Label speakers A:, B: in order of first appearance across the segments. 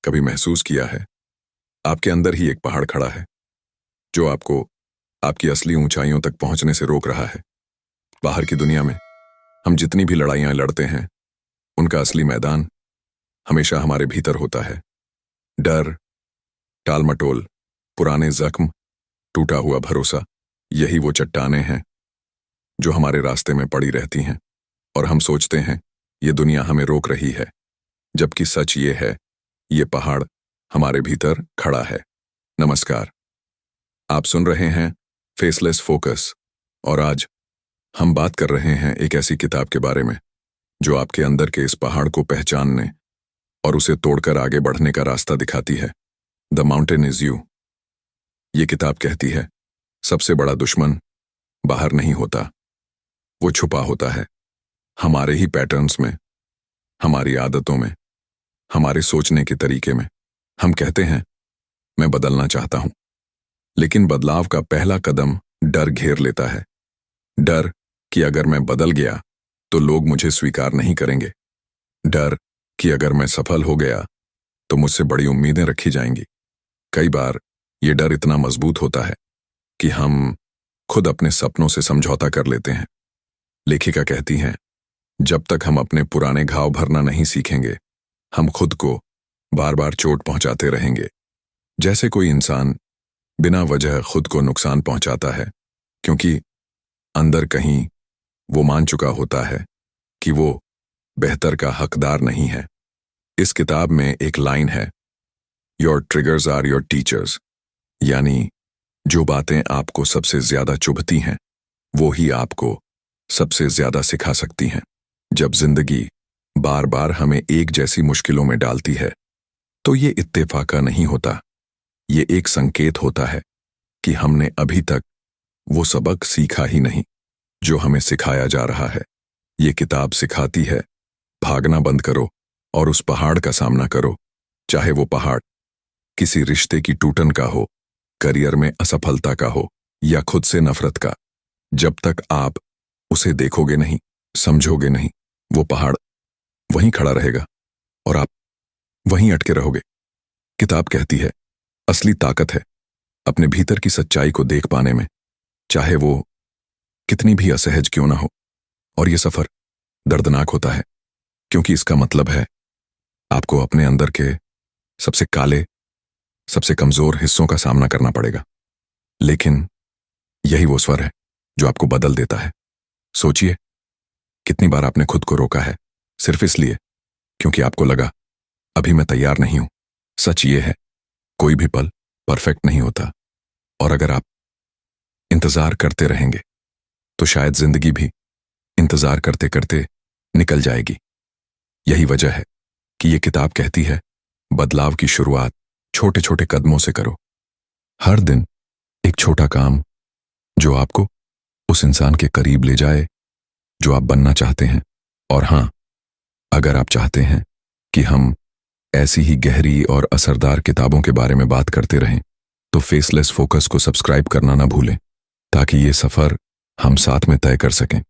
A: कभी महसूस किया है आपके अंदर ही एक पहाड़ खड़ा है जो आपको आपकी असली ऊंचाइयों तक पहुंचने से रोक रहा है। बाहर की दुनिया में हम जितनी भी लड़ाइयां लड़ते हैं उनका असली मैदान हमेशा हमारे भीतर होता है। डर, टालमटोल, पुराने जख्म, टूटा हुआ भरोसा, यही वो चट्टानें हैं जो हमारे रास्ते में पड़ी रहती हैं और हम सोचते हैं ये दुनिया हमें रोक रही है, जबकि सच ये है ये पहाड़ हमारे भीतर खड़ा है। नमस्कार, आप सुन रहे हैं फेसलेस फोकस और आज हम बात कर रहे हैं एक ऐसी किताब के बारे में जो आपके अंदर के इस पहाड़ को पहचानने और उसे तोड़कर आगे बढ़ने का रास्ता दिखाती है। The mountain is you. ये किताब कहती है सबसे बड़ा दुश्मन बाहर नहीं होता, वो छुपा होता है हमारे ही पैटर्न्स में, हमारी आदतों में, हमारे सोचने के तरीके में। हम कहते हैं मैं बदलना चाहता हूं, लेकिन बदलाव का पहला कदम डर घेर लेता है। डर कि अगर मैं बदल गया तो लोग मुझे स्वीकार नहीं करेंगे। डर कि अगर मैं सफल हो गया तो मुझसे बड़ी उम्मीदें रखी जाएंगी। कई बार ये डर इतना मजबूत होता है कि हम खुद अपने सपनों से समझौता कर लेते हैं। लेखिका कहती हैं जब तक हम अपने पुराने घाव भरना नहीं सीखेंगे हम खुद को बार बार चोट पहुंचाते रहेंगे। जैसे कोई इंसान बिना वजह खुद को नुकसान पहुंचाता है क्योंकि अंदर कहीं वो मान चुका होता है कि वो बेहतर का हकदार नहीं है। इस किताब में एक लाइन है, your triggers are your teachers, यानी जो बातें आपको सबसे ज्यादा चुभती हैं वो ही आपको सबसे ज्यादा सिखा सकती हैं। जब जिंदगी बार बार हमें एक जैसी मुश्किलों में डालती है तो ये इत्तेफाका नहीं होता, ये एक संकेत होता है कि हमने अभी तक वो सबक सीखा ही नहीं जो हमें सिखाया जा रहा है। ये किताब सिखाती है भागना बंद करो और उस पहाड़ का सामना करो, चाहे वो पहाड़ किसी रिश्ते की टूटन का हो, करियर में असफलता का हो या खुद से नफरत का। जब तक आप उसे देखोगे नहीं, समझोगे नहीं, वो पहाड़ वहीं खड़ा रहेगा और आप वहीं अटके रहोगे। किताब कहती है असली ताकत है अपने भीतर की सच्चाई को देख पाने में, चाहे वो कितनी भी असहज क्यों ना हो। और ये सफर दर्दनाक होता है क्योंकि इसका मतलब है आपको अपने अंदर के सबसे काले, सबसे कमजोर हिस्सों का सामना करना पड़ेगा। लेकिन यही वो स्वर है जो आपको बदल देता है। सोचिए कितनी बार आपने खुद को रोका है सिर्फ इसलिए क्योंकि आपको लगा अभी मैं तैयार नहीं हूं। सच ये है कोई भी पल परफेक्ट नहीं होता और अगर आप इंतजार करते रहेंगे तो शायद जिंदगी भी इंतजार करते करते निकल जाएगी। यही वजह है कि ये किताब कहती है बदलाव की शुरुआत छोटे छोटे कदमों से करो। हर दिन एक छोटा काम जो आपको उस इंसान के करीब ले जाए जो आप बनना चाहते हैं। और हां, अगर आप चाहते हैं कि हम ऐसी ही गहरी और असरदार किताबों के बारे में बात करते रहें तो फेसलेस फोकस को सब्सक्राइब करना ना भूलें ताकि ये सफर हम साथ में तय कर सकें।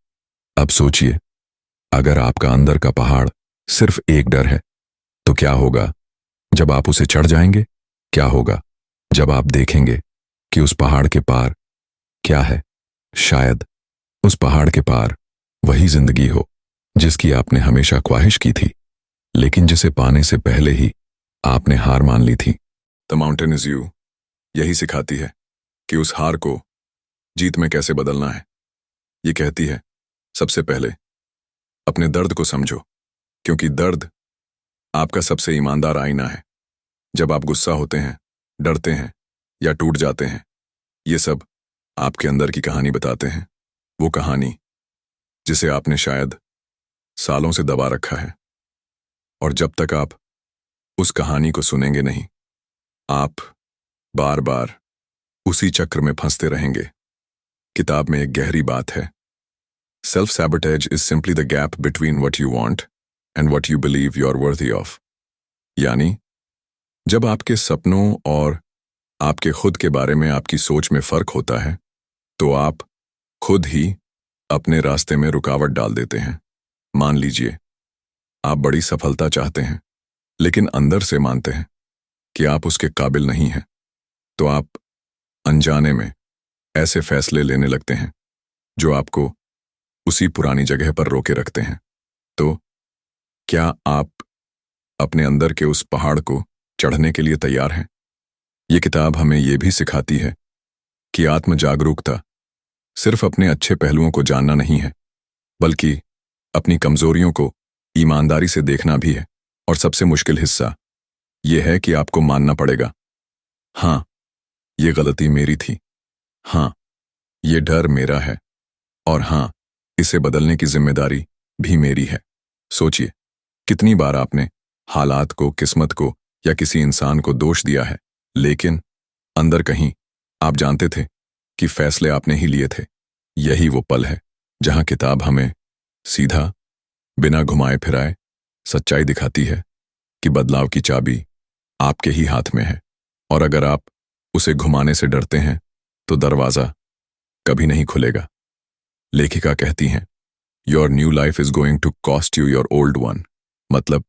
A: अब सोचिए अगर आपका अंदर का पहाड़ सिर्फ एक डर है तो क्या होगा जब आप उसे चढ़ जाएंगे? क्या होगा जब आप देखेंगे कि उस पहाड़ के पार क्या है? शायद उस पहाड़ के पार वही जिंदगी हो जिसकी आपने हमेशा ख्वाहिश की थी, लेकिन जिसे पाने से पहले ही आपने हार मान ली थी। द माउंटेन इज यू यही सिखाती है कि उस हार को जीत में कैसे बदलना है। ये कहती है सबसे पहले अपने दर्द को समझो क्योंकि दर्द आपका सबसे ईमानदार आईना है। जब आप गुस्सा होते हैं, डरते हैं या टूट जाते हैं, ये सब आपके अंदर की कहानी बताते हैं, वो कहानी जिसे आपने शायद सालों से दबा रखा है। और जब तक आप उस कहानी को सुनेंगे नहीं, आप बार बार उसी चक्र में फंसते रहेंगे। किताब में एक गहरी बात है, self sabotage is simply the gap between what you want and what you believe you are worthy of. यानी जब आपके सपनों और आपके खुद के बारे में आपकी सोच में फर्क होता है तो आप खुद ही अपने रास्ते में रुकावट डाल देते हैं। मान लीजिए आप बड़ी सफलता चाहते हैं लेकिन अंदर से मानते हैं कि आप उसके काबिल नहीं हैं, तो आप अनजाने में ऐसे फैसले लेने लगते हैं जो आपको उसी पुरानी जगह पर रोके रखते हैं। तो क्या आप अपने अंदर के उस पहाड़ को चढ़ने के लिए तैयार हैं? ये किताब हमें ये भी सिखाती है कि आत्म जागरूकता सिर्फ अपने अच्छे पहलुओं को जानना नहीं है, बल्कि अपनी कमजोरियों को ईमानदारी से देखना भी है। और सबसे मुश्किल हिस्सा यह है कि आपको मानना पड़ेगा, हाँ, ये गलती मेरी थी, हाँ, ये डर मेरा है, और हाँ, इसे बदलने की जिम्मेदारी भी मेरी है। सोचिए, कितनी बार आपने हालात को, किस्मत को या किसी इंसान को दोष दिया है, लेकिन अंदर कहीं आप जानते थे कि फैसले आपने ही लिए थे। यही वो पल है जहां किताब हमें सीधा, बिना घुमाए फिराए सच्चाई दिखाती है कि बदलाव की चाबी आपके ही हाथ में है, और अगर आप उसे घुमाने से डरते हैं तो दरवाजा कभी नहीं खुलेगा। लेखिका कहती हैं, your new life is going to cost you your old one. मतलब,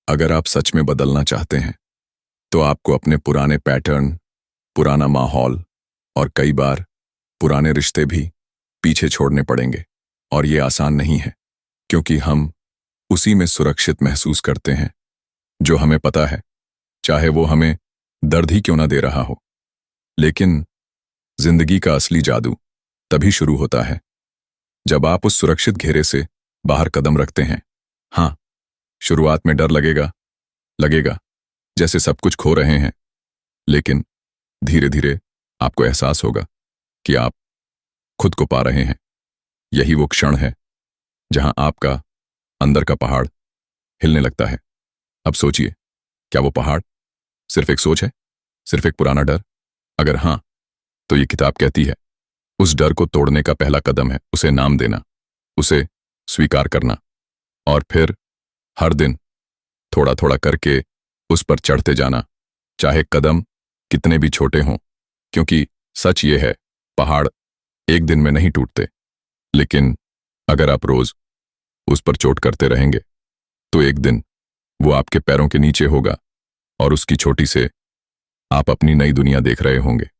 A: अगर आप सच में बदलना चाहते हैं तो आपको अपने पुराने पैटर्न, पुराना माहौल और कई बार पुराने रिश्ते भी पीछे छोड़ने पड़ेंगे। और ये आसान नहीं है, क्योंकि हम उसी में सुरक्षित महसूस करते हैं जो हमें पता है, चाहे वो हमें दर्द ही क्यों ना दे रहा हो। लेकिन जिंदगी का असली जादू तभी शुरू होता है जब आप उस सुरक्षित घेरे से बाहर कदम रखते हैं। हाँ, शुरुआत में डर लगेगा जैसे सब कुछ खो रहे हैं, लेकिन धीरे धीरे आपको एहसास होगा कि आप खुद को पा रहे हैं। यही वो क्षण है जहां आपका अंदर का पहाड़ हिलने लगता है। अब सोचिए, क्या वो पहाड़ सिर्फ एक सोच है, सिर्फ एक पुराना डर? अगर हाँ, तो ये किताब कहती है उस डर को तोड़ने का पहला कदम है उसे नाम देना, उसे स्वीकार करना, और फिर हर दिन थोड़ा थोड़ा करके उस पर चढ़ते जाना, चाहे कदम कितने भी छोटे हों। क्योंकि सच ये है, पहाड़ एक दिन में नहीं टूटते, लेकिन अगर आप रोज उस पर चोट करते रहेंगे तो एक दिन वो आपके पैरों के नीचे होगा, और उसकी चोटी से आप अपनी नई दुनिया देख रहे होंगे।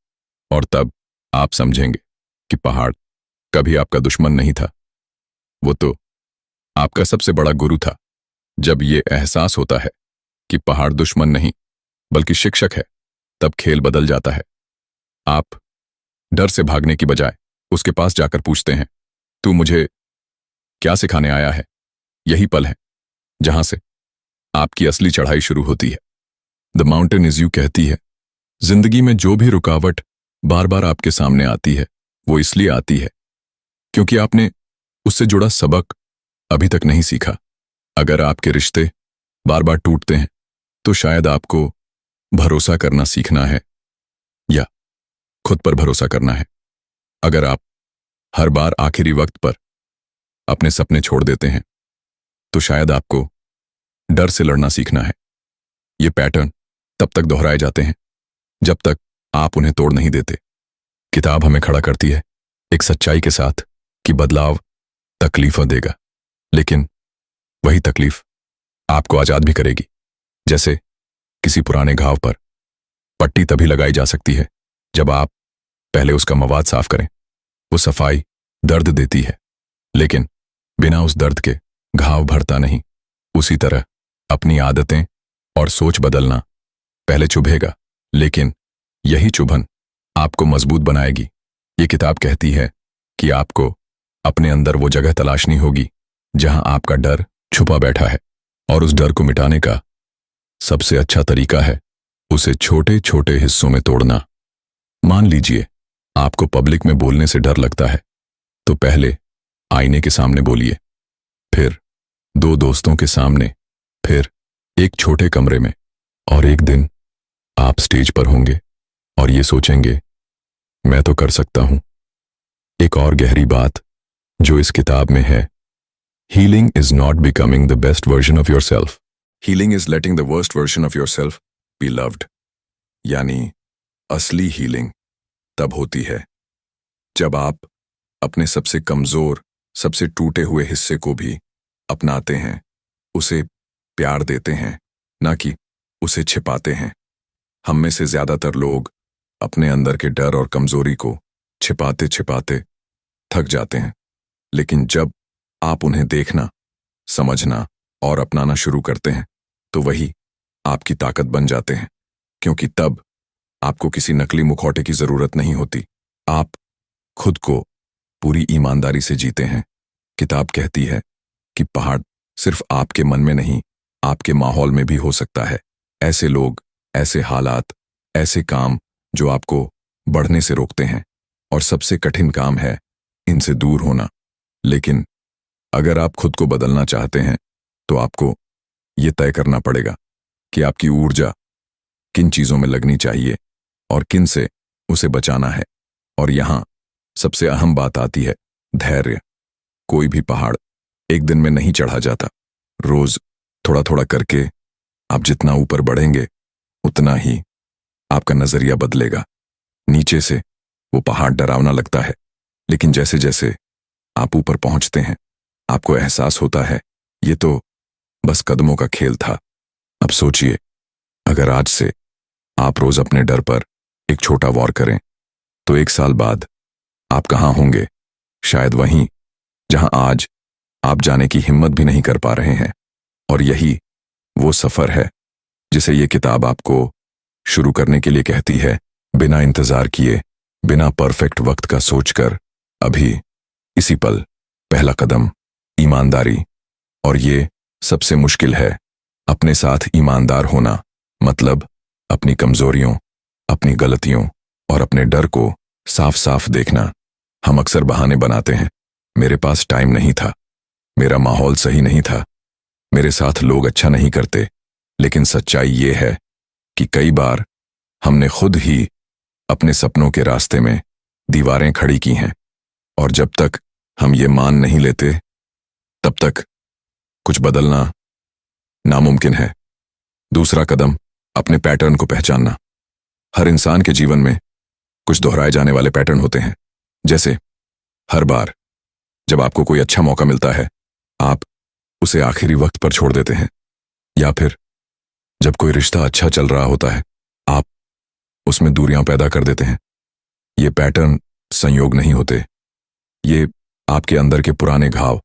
A: और तब आप समझेंगे कि पहाड़ कभी आपका दुश्मन नहीं था, वो तो आपका सबसे बड़ा गुरु था। जब ये एहसास होता है कि पहाड़ दुश्मन नहीं बल्कि शिक्षक है, तब खेल बदल जाता है। आप डर से भागने की बजाय उसके पास जाकर पूछते हैं, तू मुझे क्या सिखाने आया है? यही पल है जहां से आपकी असली चढ़ाई शुरू होती है। द माउंटेन इज यू कहती है, जिंदगी में जो भी रुकावट बार बार आपके सामने आती है, वो इसलिए आती है क्योंकि आपने उससे जुड़ा सबक अभी तक नहीं सीखा। अगर आपके रिश्ते बार बार टूटते हैं तो शायद आपको भरोसा करना सीखना है, या खुद पर भरोसा करना है। अगर आप हर बार आखिरी वक्त पर अपने सपने छोड़ देते हैं तो शायद आपको डर से लड़ना सीखना है। ये पैटर्न तब तक दोहराए जाते हैं जब तक आप उन्हें तोड़ नहीं देते। किताब हमें खड़ा करती है एक सच्चाई के साथ कि बदलाव तकलीफें देगा, लेकिन वही तकलीफ आपको आजाद भी करेगी। जैसे किसी पुराने घाव पर पट्टी तभी लगाई जा सकती है जब आप पहले उसका मवाद साफ करें। वो सफाई दर्द देती है, लेकिन बिना उस दर्द के घाव भरता नहीं। उसी तरह अपनी आदतें और सोच बदलना पहले चुभेगा, लेकिन यही चुभन आपको मजबूत बनाएगी। ये किताब कहती है कि आपको अपने अंदर वो जगह तलाशनी होगी जहां आपका डर छुपा बैठा है, और उस डर को मिटाने का सबसे अच्छा तरीका है उसे छोटे छोटे हिस्सों में तोड़ना। मान लीजिए आपको पब्लिक में बोलने से डर लगता है, तो पहले आईने के सामने बोलिए, फिर 2 दोस्तों के सामने, फिर एक छोटे कमरे में, और एक दिन आप स्टेज पर होंगे और ये सोचेंगे, मैं तो कर सकता हूं। एक और गहरी बात जो इस किताब में है, healing is not becoming the best version of your self, healing is letting the worst version of your self be loved. यानी असली हीलिंग तब होती है जब आप अपने सबसे कमजोर, सबसे टूटे हुए हिस्से को भी अपनाते हैं, उसे प्यार देते हैं, ना कि उसे छिपाते हैं। हम में से ज्यादातर लोग अपने अंदर के डर और कमजोरी को छिपाते छिपाते थक जाते हैं, लेकिन जब आप उन्हें देखना, समझना और अपनाना शुरू करते हैं तो वही आपकी ताकत बन जाते हैं, क्योंकि तब आपको किसी नकली मुखौटे की जरूरत नहीं होती। आप खुद को पूरी ईमानदारी से जीते हैं। किताब कहती है कि पहाड़ सिर्फ आपके मन में नहीं, आपके माहौल में भी हो सकता है। ऐसे लोग, ऐसे हालात, ऐसे काम जो आपको बढ़ने से रोकते हैं, और सबसे कठिन काम है इनसे दूर होना। लेकिन अगर आप खुद को बदलना चाहते हैं तो आपको ये तय करना पड़ेगा कि आपकी ऊर्जा किन चीजों में लगनी चाहिए और किन से उसे बचाना है। और यहां सबसे अहम बात आती है धैर्य। कोई भी पहाड़ एक दिन में नहीं चढ़ा जाता। रोज थोड़ा थोड़ा करके आप जितना ऊपर बढ़ेंगे उतना ही आपका नजरिया बदलेगा। नीचे से वो पहाड़ डरावना लगता है, लेकिन जैसे जैसे आप ऊपर पहुंचते हैं आपको एहसास होता है ये तो बस कदमों का खेल था। अब सोचिए, अगर आज से आप रोज अपने डर पर एक छोटा वॉर करें तो 1 साल बाद आप कहां होंगे? शायद वहीं जहां आज आप जाने की हिम्मत भी नहीं कर पा रहे हैं। और यही वो सफर है जिसे ये किताब आपको शुरू करने के लिए कहती है, बिना इंतजार किए, बिना परफेक्ट वक्त का सोचकर, अभी इसी पल पहला कदम, ईमानदारी। और ये सबसे मुश्किल है, अपने साथ ईमानदार होना, मतलब अपनी कमजोरियों, अपनी गलतियों और अपने डर को साफ साफ देखना। हम अक्सर बहाने बनाते हैं, मेरे पास टाइम नहीं था, मेरा माहौल सही नहीं था, मेरे साथ लोग अच्छा नहीं करते। लेकिन सच्चाई ये है कि कई बार हमने खुद ही अपने सपनों के रास्ते में दीवारें खड़ी की हैं, और जब तक हम ये मान नहीं लेते तब तक कुछ बदलना नामुमकिन है। दूसरा कदम, अपने पैटर्न को पहचानना। हर इंसान के जीवन में कुछ दोहराए जाने वाले पैटर्न होते हैं। जैसे हर बार जब आपको कोई अच्छा मौका मिलता है आप उसे आखिरी वक्त पर छोड़ देते हैं, या फिर जब कोई रिश्ता अच्छा चल रहा होता है आप उसमें दूरियां पैदा कर देते हैं। ये पैटर्न संयोग नहीं होते, ये आपके अंदर के पुराने घाव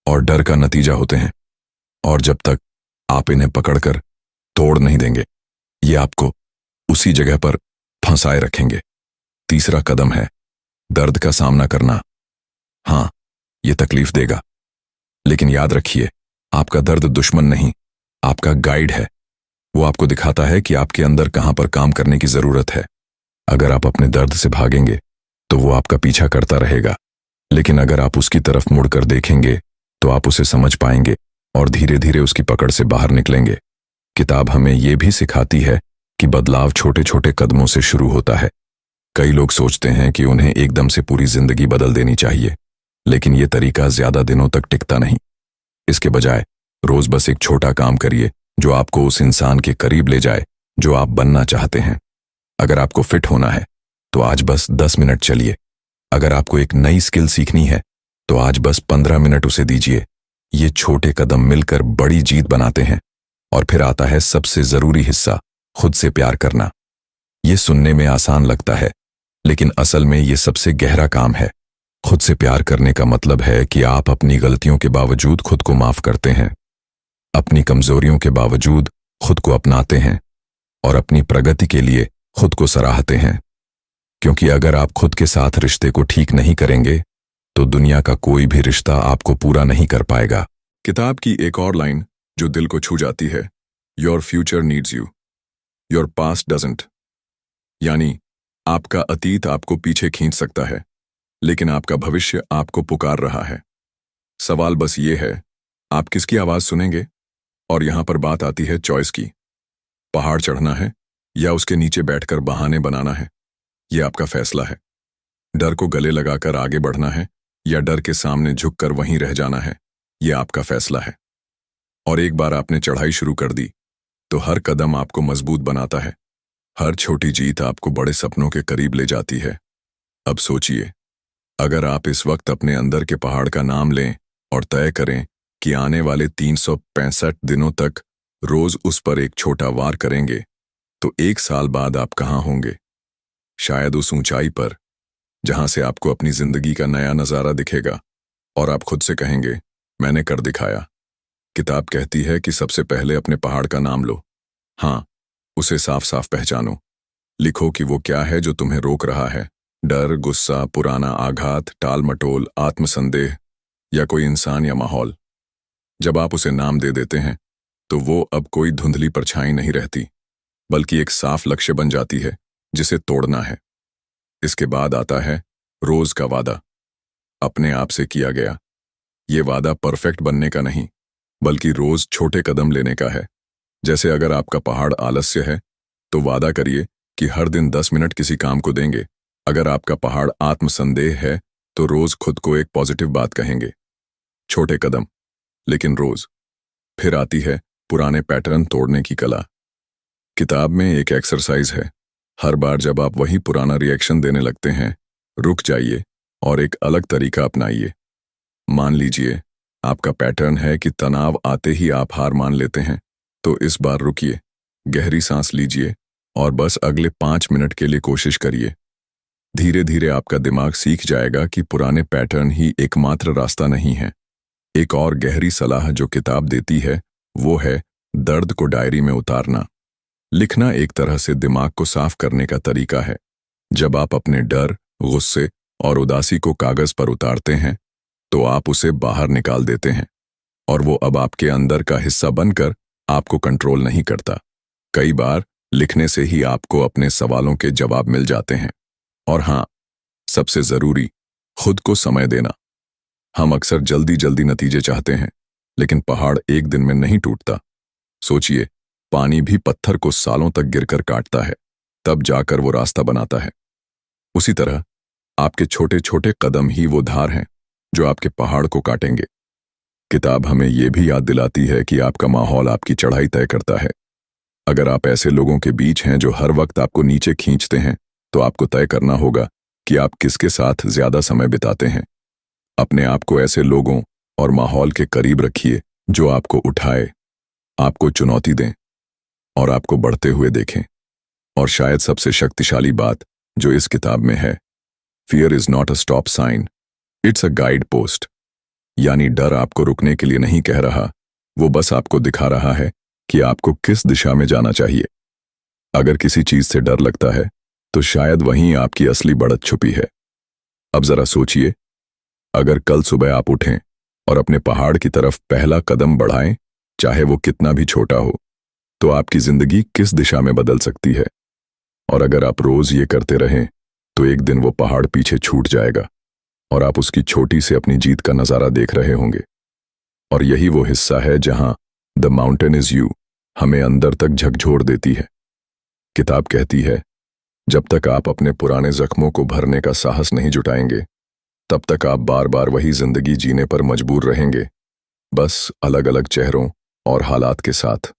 A: और डर का नतीजा होते हैं। और जब तक आप इन्हें पकड़कर तोड़ नहीं देंगे ये आपको उसी जगह पर फंसाए रखेंगे। तीसरा कदम है दर्द का सामना करना। हाँ, ये तकलीफ देगा, लेकिन याद रखिए, आपका दर्द दुश्मन नहीं, आपका गाइड है। वो आपको दिखाता है कि आपके अंदर कहां पर काम करने की जरूरत है। अगर आप अपने दर्द से भागेंगे तो वो आपका पीछा करता रहेगा, लेकिन अगर आप उसकी तरफ मुड़कर देखेंगे तो आप उसे समझ पाएंगे और धीरे धीरे उसकी पकड़ से बाहर निकलेंगे। किताब हमें यह भी सिखाती है कि बदलाव छोटे छोटे कदमों से शुरू होता है। कई लोग सोचते हैं कि उन्हें एकदम से पूरी जिंदगी बदल देनी चाहिए, लेकिन यह तरीका ज्यादा दिनों तक टिकता नहीं। इसके बजाय रोज बस एक छोटा काम करिए जो आपको उस इंसान के करीब ले जाए जो आप बनना चाहते हैं। अगर आपको फिट होना है तो आज बस 10 मिनट चलिए। अगर आपको एक नई स्किल सीखनी है तो आज बस 15 मिनट उसे दीजिए। ये छोटे कदम मिलकर बड़ी जीत बनाते हैं। और फिर आता है सबसे जरूरी हिस्सा, खुद से प्यार करना। ये सुनने में आसान लगता है, लेकिन असल में ये सबसे गहरा काम है। खुद से प्यार करने का मतलब है कि आप अपनी गलतियों के बावजूद खुद को माफ करते हैं, अपनी कमजोरियों के बावजूद खुद को अपनाते हैं और अपनी प्रगति के लिए खुद को सराहते हैं। क्योंकि अगर आप खुद के साथ रिश्ते को ठीक नहीं करेंगे तो दुनिया का कोई भी रिश्ता आपको पूरा नहीं कर पाएगा। किताब की एक और लाइन जो दिल को छू जाती है, your future needs you, your past doesn't. यानी आपका अतीत आपको पीछे खींच सकता है, लेकिन आपका भविष्य आपको पुकार रहा है। सवाल बस ये है, आप किसकी आवाज सुनेंगे? और यहां पर बात आती है चॉइस की। पहाड़ चढ़ना है या उसके नीचे बैठकर बहाने बनाना है, यह आपका फैसला है। डर को गले लगाकर आगे बढ़ना है या डर के सामने झुककर वहीं रह जाना है, यह आपका फैसला है। और एक बार आपने चढ़ाई शुरू कर दी तो हर कदम आपको मजबूत बनाता है। हर छोटी जीत आपको बड़े सपनों के करीब ले जाती है। अब सोचिए, अगर आप इस वक्त अपने अंदर के पहाड़ का नाम लें और तय करें कि आने वाले 365 दिनों तक रोज उस पर एक छोटा वार करेंगे, तो 1 साल बाद आप कहाँ होंगे? शायद उस ऊंचाई पर जहां से आपको अपनी जिंदगी का नया नजारा दिखेगा और आप खुद से कहेंगे, मैंने कर दिखाया। किताब कहती है कि सबसे पहले अपने पहाड़ का नाम लो। हाँ, उसे साफ साफ पहचानो। लिखो कि वो क्या है जो तुम्हें रोक रहा है। डर, गुस्सा, पुराना आघात, टाल मटोल, आत्मसंदेह या कोई इंसान या माहौल। जब आप उसे नाम दे देते हैं तो वो अब कोई धुंधली परछाई नहीं रहती, बल्कि एक साफ लक्ष्य बन जाती है जिसे तोड़ना है। इसके बाद आता है रोज का वादा, अपने आप से किया गया। ये वादा परफेक्ट बनने का नहीं, बल्कि रोज छोटे कदम लेने का है। जैसे अगर आपका पहाड़ आलस्य है तो वादा करिए कि हर दिन 10 मिनट किसी काम को देंगे। अगर आपका पहाड़ आत्मसंदेह है तो रोज खुद को एक पॉजिटिव बात कहेंगे। छोटे कदम, लेकिन रोज। फिर आती है पुराने पैटर्न तोड़ने की कला। किताब में एक एक्सरसाइज है। हर बार जब आप वही पुराना रिएक्शन देने लगते हैं, रुक जाइए और एक अलग तरीका अपनाइए। मान लीजिए आपका पैटर्न है कि तनाव आते ही आप हार मान लेते हैं, तो इस बार रुकिए, गहरी सांस लीजिए और बस अगले 5 मिनट के लिए कोशिश करिए। धीरे धीरे आपका दिमाग सीख जाएगा कि पुराने पैटर्न ही एकमात्र रास्ता नहीं है। एक और गहरी सलाह जो किताब देती है वो है दर्द को डायरी में उतारना। लिखना एक तरह से दिमाग को साफ करने का तरीका है। जब आप अपने डर, गुस्से और उदासी को कागज पर उतारते हैं तो आप उसे बाहर निकाल देते हैं और वो अब आपके अंदर का हिस्सा बनकर आपको कंट्रोल नहीं करता। कई बार लिखने से ही आपको अपने सवालों के जवाब मिल जाते हैं। और हाँ, सबसे जरूरी, खुद को समय देना। हम अक्सर जल्दी जल्दी नतीजे चाहते हैं, लेकिन पहाड़ एक दिन में नहीं टूटता। सोचिए, पानी भी पत्थर को सालों तक गिरकर काटता है, तब जाकर वो रास्ता बनाता है। उसी तरह आपके छोटे छोटे कदम ही वो धार हैं जो आपके पहाड़ को काटेंगे। किताब हमें यह भी याद दिलाती है कि आपका माहौल आपकी चढ़ाई तय करता है। अगर आप ऐसे लोगों के बीच हैं जो हर वक्त आपको नीचे खींचते हैं, तो आपको तय करना होगा कि आप किसके साथ ज्यादा समय बिताते हैं। अपने आप को ऐसे लोगों और माहौल के करीब रखिए जो आपको उठाए, आपको चुनौती दें और आपको बढ़ते हुए देखें। और शायद सबसे शक्तिशाली बात जो इस किताब में है, fear is not a stop sign, it's a guide post. यानी डर आपको रुकने के लिए नहीं कह रहा, वो बस आपको दिखा रहा है कि आपको किस दिशा में जाना चाहिए। अगर किसी चीज से डर लगता है तो शायद वहीं आपकी असली बढ़त छुपी है। अब जरा सोचिए, अगर कल सुबह आप उठें और अपने पहाड़ की तरफ पहला कदम बढ़ाएं, चाहे वो कितना भी छोटा हो, तो आपकी जिंदगी किस दिशा में बदल सकती है। और अगर आप रोज ये करते रहें तो एक दिन वो पहाड़ पीछे छूट जाएगा और आप उसकी छोटी से अपनी जीत का नजारा देख रहे होंगे। और यही वो हिस्सा है जहां द माउंटेन इज यू हमें अंदर तक झकझोर देती है। किताब कहती है, जब तक आप अपने पुराने जख्मों को भरने का साहस नहीं जुटाएंगे, तब तक आप बार बार वही जिंदगी जीने पर मजबूर रहेंगे, बस अलग अलग चेहरों और हालात के साथ।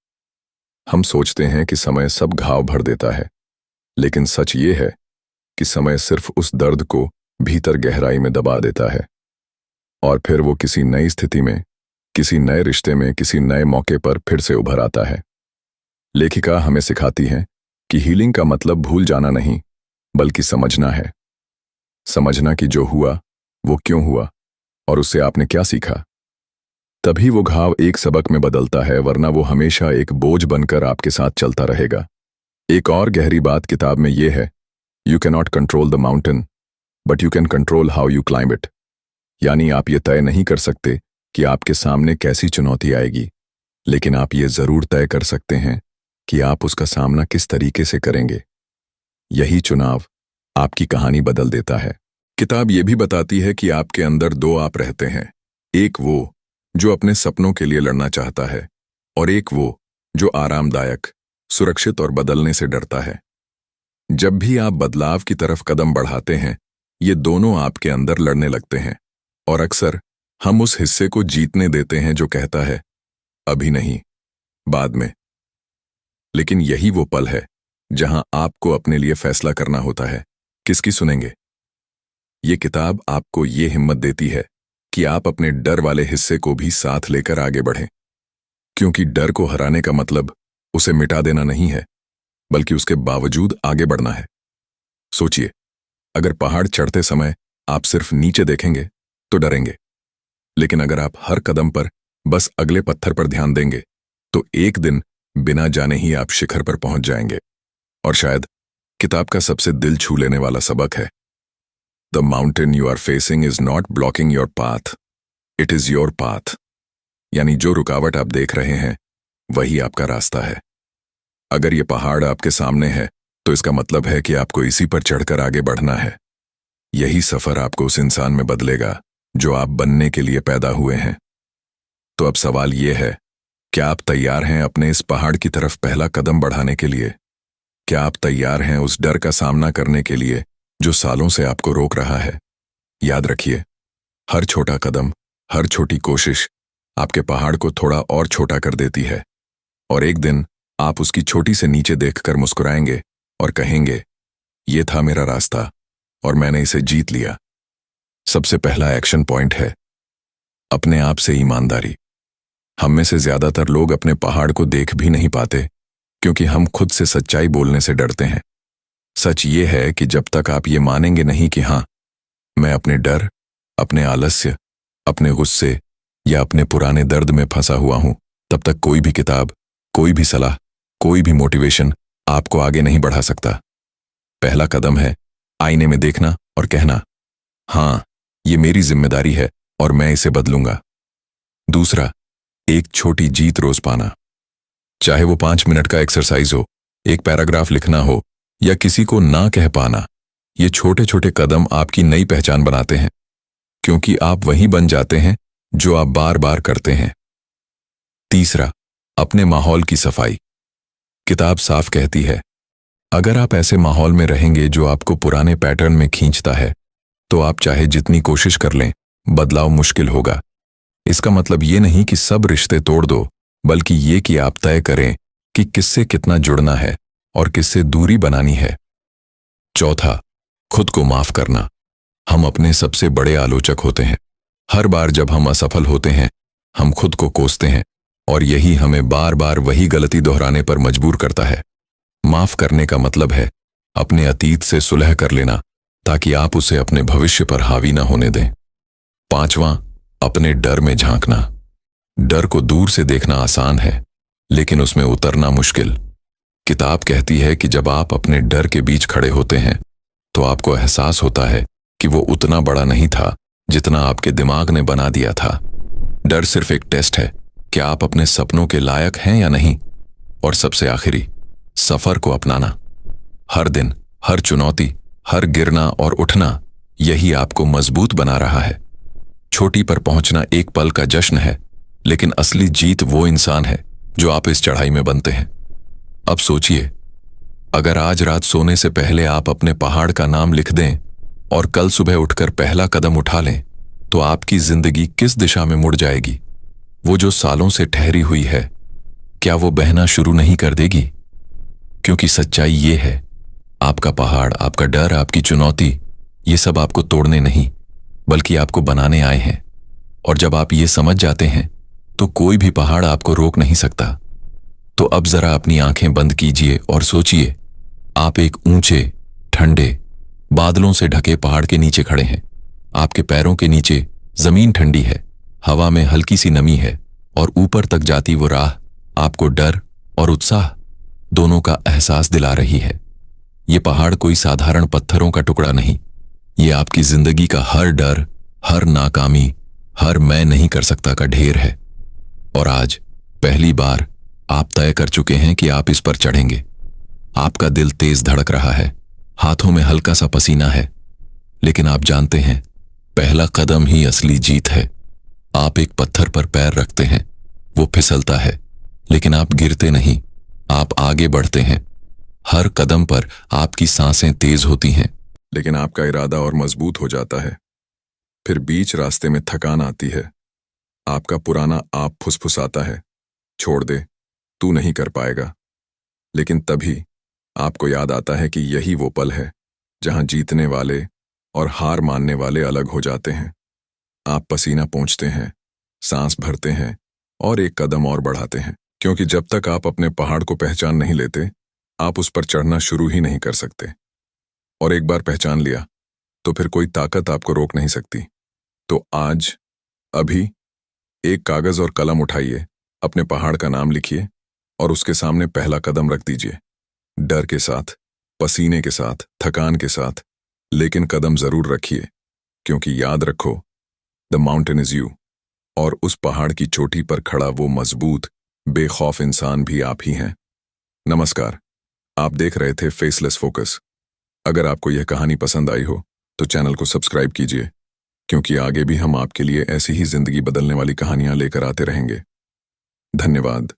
A: हम सोचते हैं कि समय सब घाव भर देता है, लेकिन सच ये है कि समय सिर्फ उस दर्द को भीतर गहराई में दबा देता है और फिर वो किसी नई स्थिति में, किसी नए रिश्ते में, किसी नए मौके पर फिर से उभर आता है। लेखिका हमें सिखाती है कि हीलिंग का मतलब भूल जाना नहीं, बल्कि समझना है। समझना कि जो हुआ वो क्यों हुआ और उससे आपने क्या सीखा। तभी वो घाव एक सबक में बदलता है, वरना वो हमेशा एक बोझ बनकर आपके साथ चलता रहेगा। एक और गहरी बात किताब में यह है, you can not control the mountain but you can control how you climb it. यानी आप ये तय नहीं कर सकते कि आपके सामने कैसी चुनौती आएगी, लेकिन आप ये जरूर तय कर सकते हैं कि आप उसका सामना किस तरीके से करेंगे। यही चुनाव आपकी कहानी बदल देता है। किताब ये भी बताती है कि आपके अंदर 2 आप रहते हैं, एक वो जो अपने सपनों के लिए लड़ना चाहता है और एक वो जो आरामदायक, सुरक्षित और बदलने से डरता है। जब भी आप बदलाव की तरफ कदम बढ़ाते हैं, ये दोनों आपके अंदर लड़ने लगते हैं और अक्सर हम उस हिस्से को जीतने देते हैं जो कहता है अभी नहीं, बाद में। लेकिन यही वो पल है जहां आपको अपने लिए फैसला करना होता है, किसकी सुनेंगे। ये किताब आपको ये हिम्मत देती है कि आप अपने डर वाले हिस्से को भी साथ लेकर आगे बढ़ें, क्योंकि डर को हराने का मतलब उसे मिटा देना नहीं है, बल्कि उसके बावजूद आगे बढ़ना है। सोचिए, अगर पहाड़ चढ़ते समय आप सिर्फ नीचे देखेंगे तो डरेंगे, लेकिन अगर आप हर कदम पर बस अगले पत्थर पर ध्यान देंगे तो एक दिन बिना जाने ही आप शिखर पर पहुंच जाएंगे। और शायद किताब का सबसे दिल छू लेने वाला सबक है, the mountain you are facing is not blocking your path, it is your path. यानी जो रुकावट आप देख रहे हैं वही आपका रास्ता है। अगर ये पहाड़ आपके सामने है तो इसका मतलब है कि आपको इसी पर चढ़कर आगे बढ़ना है। यही सफर आपको उस इंसान में बदलेगा जो आप बनने के लिए पैदा हुए हैं। तो अब सवाल ये है, क्या आप तैयार हैं अपने इस पहाड़ की तरफ पहला कदम बढ़ाने के लिए? क्या आप तैयार हैं उस डर का सामना करने के लिए जो सालों से आपको रोक रहा है? याद रखिए, हर छोटा कदम, हर छोटी कोशिश आपके पहाड़ को थोड़ा और छोटा कर देती है, और एक दिन आप उसकी छोटी से नीचे देखकर मुस्कुराएंगे और कहेंगे, ये था मेरा रास्ता और मैंने इसे जीत लिया। सबसे पहला एक्शन पॉइंट है अपने आप से ईमानदारी। हम में से ज्यादातर लोग अपने पहाड़ को देख भी नहीं पाते क्योंकि हम खुद से सच्चाई बोलने से डरते हैं। सच ये है कि जब तक आप ये मानेंगे नहीं कि हाँ, मैं अपने डर, अपने आलस्य, अपने गुस्से या अपने पुराने दर्द में फंसा हुआ हूं, तब तक कोई भी किताब, कोई भी सलाह, कोई भी मोटिवेशन आपको आगे नहीं बढ़ा सकता। पहला कदम है आईने में देखना और कहना, हाँ, ये मेरी जिम्मेदारी है और मैं इसे बदलूंगा। दूसरा, एक छोटी जीत रोज पाना। चाहे वो 5 मिनट का एक्सरसाइज हो, एक पैराग्राफ लिखना हो या किसी को ना कह पाना, ये छोटे छोटे कदम आपकी नई पहचान बनाते हैं, क्योंकि आप वही बन जाते हैं जो आप बार बार करते हैं। तीसरा, अपने माहौल की सफाई। किताब साफ कहती है, अगर आप ऐसे माहौल में रहेंगे जो आपको पुराने पैटर्न में खींचता है, तो आप चाहे जितनी कोशिश कर लें, बदलाव मुश्किल होगा। इसका मतलब ये नहीं कि सब रिश्ते तोड़ दो, बल्कि ये कि आप तय करें कि किससे कितना जुड़ना है और किससे दूरी बनानी है। चौथा, खुद को माफ करना। हम अपने सबसे बड़े आलोचक होते हैं। हर बार जब हम असफल होते हैं, हम खुद को कोसते हैं और यही हमें बार बार वही गलती दोहराने पर मजबूर करता है। माफ करने का मतलब है अपने अतीत से सुलह कर लेना, ताकि आप उसे अपने भविष्य पर हावी न होने दें। पांचवां, अपने डर में झांकना। डर को दूर से देखना आसान है, लेकिन उसमें उतरना मुश्किल। किताब कहती है कि जब आप अपने डर के बीच खड़े होते हैं, तो आपको एहसास होता है कि वो उतना बड़ा नहीं था जितना आपके दिमाग ने बना दिया था। डर सिर्फ एक टेस्ट है कि आप अपने सपनों के लायक हैं या नहीं। और सबसे आखिरी, सफर को अपनाना। हर दिन, हर चुनौती, हर गिरना और उठना, यही आपको मजबूत बना रहा है। छोटी पर पहुंचना एक पल का जश्न है, लेकिन असली जीत वो इंसान है जो आप इस चढ़ाई में बनते हैं। अब सोचिए, अगर आज रात सोने से पहले आप अपने पहाड़ का नाम लिख दें और कल सुबह उठकर पहला कदम उठा लें, तो आपकी जिंदगी किस दिशा में मुड़ जाएगी? वो जो सालों से ठहरी हुई है, क्या वो बहना शुरू नहीं कर देगी? क्योंकि सच्चाई ये है, आपका पहाड़, आपका डर, आपकी चुनौती, ये सब आपको तोड़ने नहीं, बल्कि आपको बनाने आए हैं। और जब आप ये समझ जाते हैं, तो कोई भी पहाड़ आपको रोक नहीं सकता। तो अब जरा अपनी आंखें बंद कीजिए और सोचिए, आप एक ऊंचे, ठंडे, बादलों से ढके पहाड़ के नीचे खड़े हैं। आपके पैरों के नीचे जमीन ठंडी है, हवा में हल्की सी नमी है, और ऊपर तक जाती वो राह आपको डर और उत्साह दोनों का एहसास दिला रही है। ये पहाड़ कोई साधारण पत्थरों का टुकड़ा नहीं, ये आपकी जिंदगी का हर डर, हर नाकामी, हर मैं नहीं कर सकता का ढेर है। और आज पहली बार आप तय कर चुके हैं कि आप इस पर चढ़ेंगे। आपका दिल तेज धड़क रहा है, हाथों में हल्का सा पसीना है, लेकिन आप जानते हैं, पहला कदम ही असली जीत है। आप एक पत्थर पर पैर रखते हैं, वो फिसलता है, लेकिन आप गिरते नहीं, आप आगे बढ़ते हैं। हर कदम पर आपकी सांसें तेज होती हैं, लेकिन आपका इरादा और मजबूत हो जाता है। फिर बीच रास्ते में थकान आती है, आपका पुराना आप फुसफुसाता है, छोड़ दे, तू नहीं कर पाएगा। लेकिन तभी आपको याद आता है कि यही वो पल है जहां जीतने वाले और हार मानने वाले अलग हो जाते हैं। आप पसीना पोंछते हैं, सांस भरते हैं और एक कदम और बढ़ाते हैं, क्योंकि जब तक आप अपने पहाड़ को पहचान नहीं लेते, आप उस पर चढ़ना शुरू ही नहीं कर सकते। और एक बार पहचान लिया तो फिर कोई ताकत आपको रोक नहीं सकती। तो आज, अभी, एक कागज और कलम उठाइए, अपने पहाड़ का नाम लिखिए और उसके सामने पहला कदम रख दीजिए। डर के साथ, पसीने के साथ, थकान के साथ, लेकिन कदम जरूर रखिए, क्योंकि याद रखो, द माउंटेन इज यू। और उस पहाड़ की चोटी पर खड़ा वो मजबूत, बेखौफ इंसान भी आप ही हैं। नमस्कार, आप देख रहे थे फेसलेस फोकस। अगर आपको यह कहानी पसंद आई हो तो चैनल को सब्सक्राइब कीजिए, क्योंकि आगे भी हम आपके लिए ऐसी ही जिंदगी बदलने वाली कहानियां लेकर आते रहेंगे। धन्यवाद।